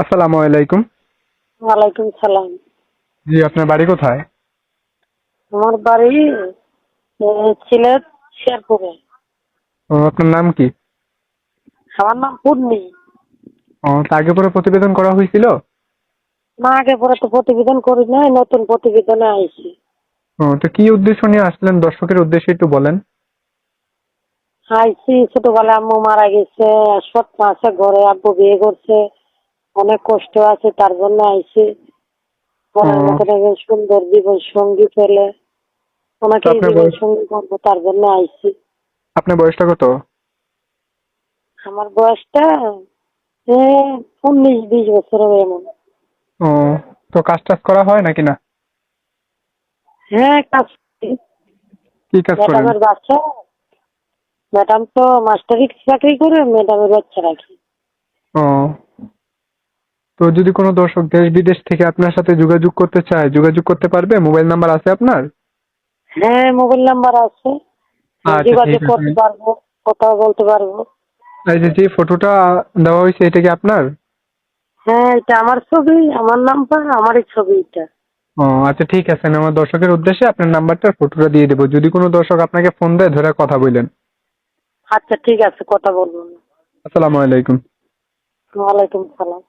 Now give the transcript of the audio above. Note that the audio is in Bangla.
আসসালামু আলাইকুম। ওয়ালাইকুম সালাম। জি, আপনার বাড়ি কোথায়? আমার বাড়ি সিলেট শেরপুরে। আপনার নাম কি? আমার নাম পূর্ণি। তা আগে পরে প্রতিবেদন করা হয়েছিল? না, আগে পরে তো প্রতিবেদন করি নাই, নতুন প্রতিবেদনে আইছি। তো কি উদ্দেশ্য নিয়ে আসলেন, দর্শকের উদ্দেশ্যে একটু বলেন। আইছি, ছোটবেলায় আম্মু মারা গেছে, স্বপ্ন আছে ঘরে, আব্বু বিয়ে করছে, অনেক কষ্ট আছে, তার জন্য আইছি। মনের আহ, মতন একজন সুন্দর জীবন সঙ্গী পেলে তো ওনাকেই জীবন সঙ্গী করবো, তার জন্য আইছি। আপনার বয়সটা কত? আমার বয়সটা 19-20 বছর হবে এমন। ও, তো কাজ টাজ করা হয় নাকি না? হ্যাঁ, কাজ করি। কি কাজ করেন? ম্যাডামের বাচ্চা, ম্যাডাম তো মাস্টারি চাকরি করে, ম্যাডামের বাচ্চা রাখি। ও, তো যদি কোনো দর্শক দেশ বিদেশ থেকে আপনার সাথে যোগাযোগ করতে চায়, যোগাযোগ করতে পারবে? মোবাইল নাম্বার আছে আপনার? হ্যাঁ, মোবাইল নাম্বার আছে। আচ্ছা, ঠিক যোগাযোগ আছে। করতে পারবো, কথা বলতে পারবো। এই যে যে ফটোটা দেওয়া হয়েছে, এটা কি আপনার? হ্যাঁ, এটা আমার ছবি, আমার নাম্বার, আমারই ছবি এটা। আচ্ছা, ঠিক আছে। আমি আমার দর্শকের উদ্দেশ্যে আপনার নাম্বারটা, ফটোটা দিয়ে দেবো। যদি কোনো দর্শক আপনাকে ফোন দেয়, ধরে কথা বললেন। আচ্ছা, ঠিক আছে, কথা বলবো না। আসসালামু আলাইকুম। ওয়ালাইকুম সালাম।